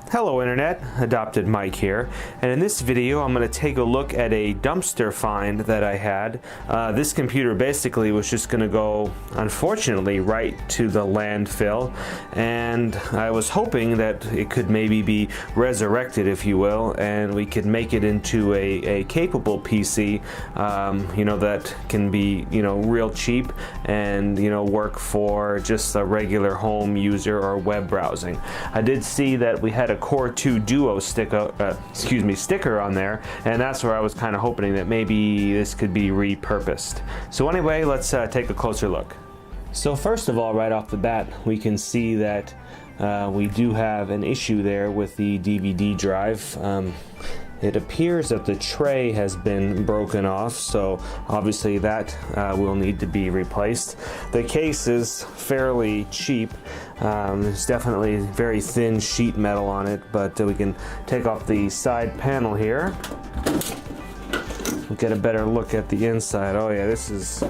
Hello Internet, AdoptedMike here, and in this video I'm going to take a look at a dumpster find that I had. This computer basically was just going to go, unfortunately, right to the landfill, and I was hoping that it could maybe be resurrected, if you will, and we could make it into a capable PC, that can be, real cheap and, work for just a regular home user or web browsing. I did see that we had a Core 2 Duo sticker on there, and that's where I was kind of hoping that maybe this could be repurposed. So anyway, let's take a closer look. So first of all, right off the bat, we can see that we do have an issue there with the DVD drive. It appears that the tray has been broken off, so obviously that will need to be replaced. The case is fairly cheap. There's definitely very thin sheet metal on it, but we can take off the side panel here. We'll get a better look at the inside. Oh yeah, this is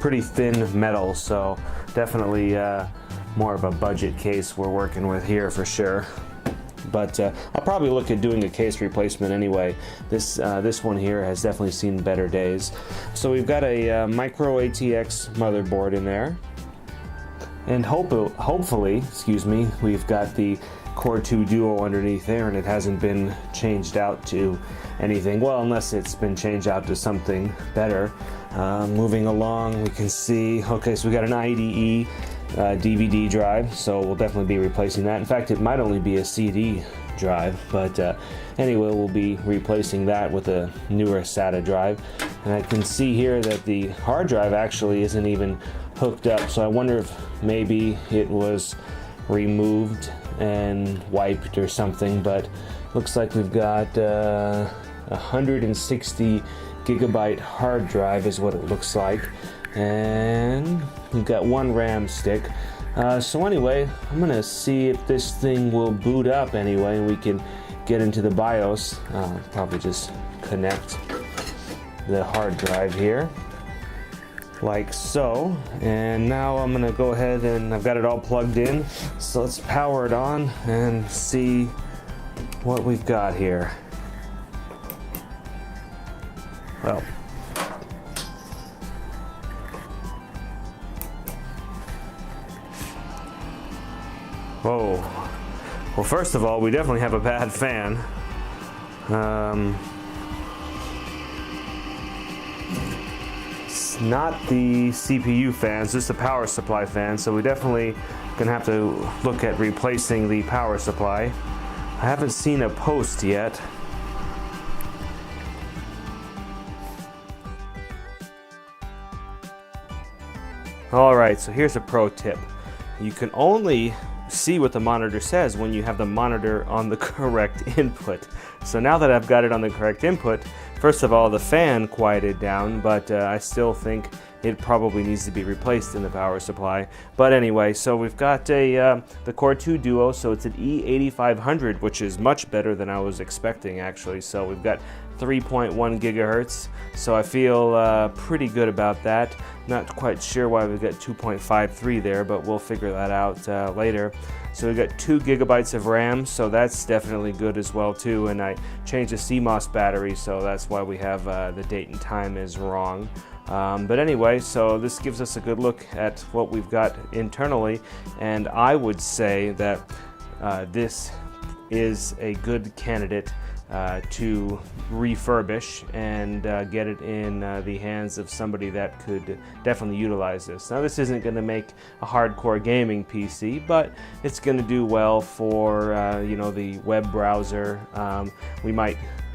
pretty thin metal, so definitely more of a budget case we're working with here for sure. But I'll probably look at doing a case replacement anyway. This one here has definitely seen better days. So we've got a micro ATX motherboard in there, and hopefully, we've got the Core 2 Duo underneath there, and it hasn't been changed out to anything. Well, unless it's been changed out to something better. Moving along, we can see, okay, so we got an IDE DVD drive, so we'll definitely be replacing that. In fact, it might only be a CD drive, but anyway, we'll be replacing that with a newer SATA drive. And I can see here that the hard drive actually isn't even hooked up, so I wonder if maybe it was removed and wiped or something. But looks like we've got 160 gigabyte hard drive is what it looks like, and we've got one RAM stick. So anyway, I'm gonna see if this thing will boot up anyway, and we can get into the BIOS. Probably just connect the hard drive here like so, and now I'm gonna go ahead and I've got it all plugged in, so let's power it on and see what we've got here. Well, whoa. Well, first of all, we definitely have a bad fan. It's not the CPU fan, it's just the power supply fan, so we definitely gonna have to look at replacing the power supply. I haven't seen a post yet. Alright, so here's a pro tip. You can only see what the monitor says when you have the monitor on the correct input. So now that I've got it on the correct input, first of all, the fan quieted down, but I still think it probably needs to be replaced in the power supply. But anyway, so we've got the Core 2 Duo, so it's an E8500, which is much better than I was expecting actually. So we've got 3.1 gigahertz, so I feel pretty good about that. Not quite sure why we've got 2.53 there, but we'll figure that out later. So we've got 2 gigabytes of RAM, so that's definitely good as well too. And I changed the CMOS battery, so that's why we have the date and time is wrong. But anyway, so this gives us a good look at what we've got internally, and I would say that this is a good candidate to refurbish and get it in the hands of somebody that could definitely utilize this. Now, this isn't going to make a hardcore gaming PC, but it's going to do well for the web browser.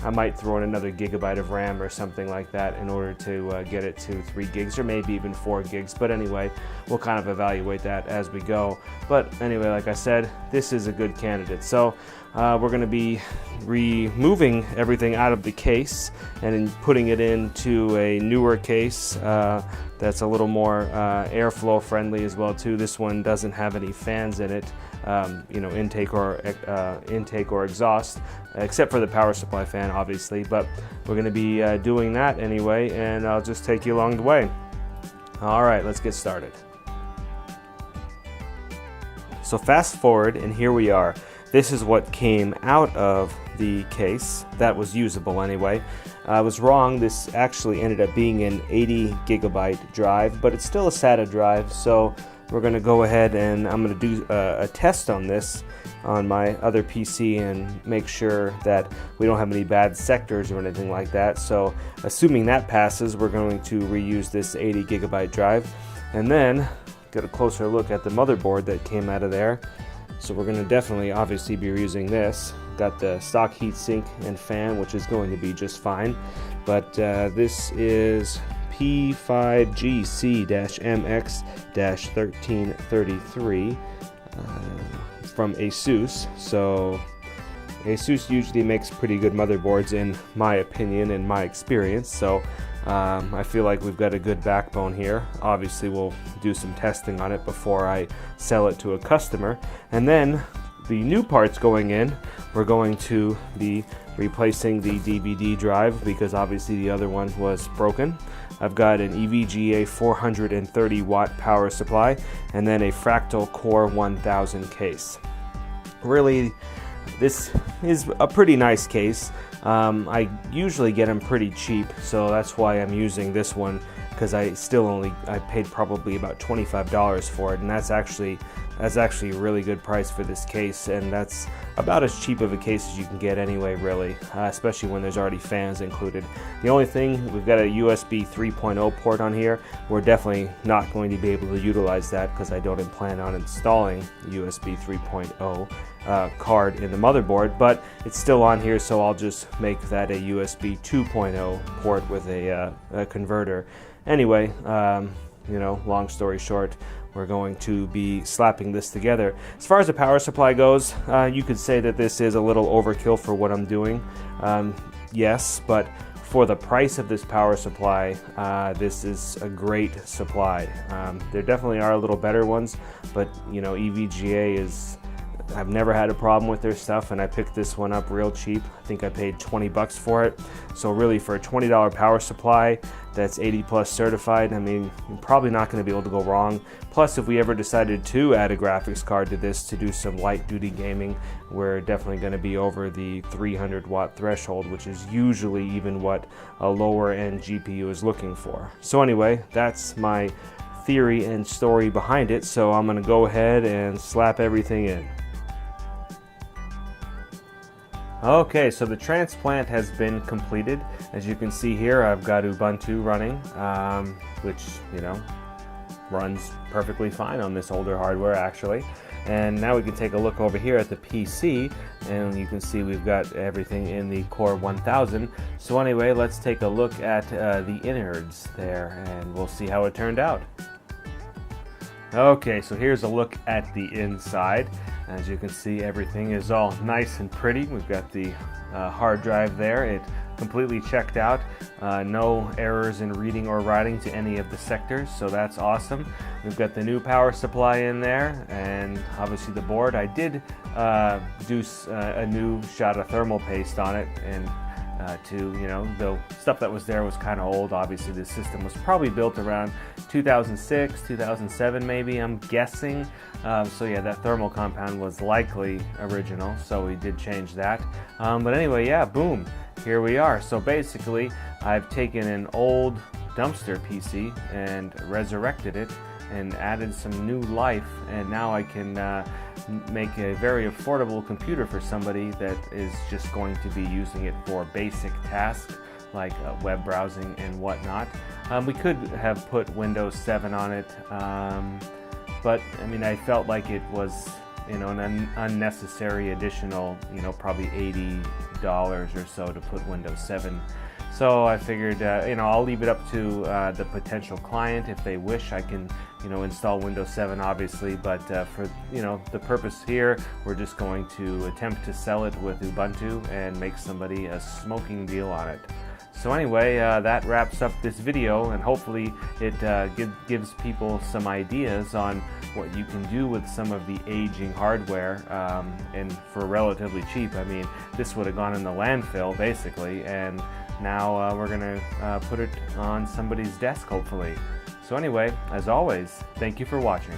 I might throw in another gigabyte of RAM or something like that in order to get it to 3 gigs or maybe even 4 gigs. But anyway, we'll kind of evaluate that as we go. But anyway, like I said, this is a good candidate. So we're going to be removing everything out of the case and putting it into a newer case that's a little more airflow friendly as well too. This one doesn't have any fans in it, intake or exhaust, except for the power supply fan obviously, but we're going to be doing that anyway, and I'll just take you along the way. Alright, let's get started. So fast forward, and here we are. this is what came out of the case. That was usable anyway. I was wrong. This actually ended up being an 80 gigabyte drive, but it's still a SATA drive, so we're going to go ahead and I'm going to do a test on this on my other PC and make sure that we don't have any bad sectors or anything like that. So assuming that passes, we're going to reuse this 80 gigabyte drive and then get a closer look at the motherboard that came out of there. So we're going to definitely obviously be reusing this. Got the stock heatsink and fan, which is going to be just fine, but this is P5GC-MX-1333 from ASUS. So ASUS usually makes pretty good motherboards in my opinion and my experience, so I feel like we've got a good backbone here. Obviously we'll do some testing on it before I sell it to a customer, and then the new parts going in, we're going to be replacing the DVD drive because obviously the other one was broken. I've got an EVGA 430 watt power supply and then a Fractal Core 1000 case. Really, this is a pretty nice case. I usually get them pretty cheap, so that's why I'm using this one, because I paid probably about $25 for it, and that's actually a really good price for this case, and that's about as cheap of a case as you can get anyway, really, especially when there's already fans included. The only thing, we've got a USB 3.0 port on here. We're definitely not going to be able to utilize that because I don't plan on installing USB 3.0 card in the motherboard, but it's still on here, so I'll just make that a USB 2.0 port with a converter. Anyway, long story short, we're going to be slapping this together. As far as the power supply goes, you could say that this is a little overkill for what I'm doing. Yes, but for the price of this power supply, this is a great supply. There definitely are a little better ones, but EVGA is, I've never had a problem with their stuff, and I picked this one up real cheap. I think I paid 20 bucks for it. So really, for a $20 power supply that's 80 plus certified, I mean, you're probably not going to be able to go wrong. Plus, if we ever decided to add a graphics card to this to do some light duty gaming, we're definitely going to be over the 300 watt threshold, which is usually even what a lower end GPU is looking for. So anyway, that's my theory and story behind it. So I'm going to go ahead and slap everything in. Okay, so the transplant has been completed. As you can see here, I've got Ubuntu running, which, runs perfectly fine on this older hardware actually. And now we can take a look over here at the PC, and you can see we've got everything in the Core 1000. So anyway, let's take a look at the innards there, and we'll see how it turned out. Okay, so here's a look at the inside. As you can see, everything is all nice and pretty. We've got the hard drive there. It completely checked out. No errors in reading or writing to any of the sectors, so that's awesome. We've got the new power supply in there, and obviously the board. I did do a new shot of thermal paste on it, and the stuff that was there was kind of old. Obviously the system was probably built around 2006, 2007 maybe, I'm guessing. So yeah, that thermal compound was likely original, so we did change that. But anyway, yeah, boom, here we are. So basically, I've taken an old dumpster PC and resurrected it and added some new life, and now I can make a very affordable computer for somebody that is just going to be using it for basic tasks like web browsing and whatnot. We could have put Windows 7 on it, but I mean, I felt like it was an unnecessary additional, probably $80 or so to put Windows 7. So I figured, I'll leave it up to the potential client. If they wish, I can, install Windows 7, obviously. But for, the purpose here, we're just going to attempt to sell it with Ubuntu and make somebody a smoking deal on it. So anyway, that wraps up this video, and hopefully it gives people some ideas on what you can do with some of the aging hardware, and for relatively cheap. I mean, this would have gone in the landfill, basically, and now we're going to put it on somebody's desk, hopefully. So anyway, as always, thank you for watching.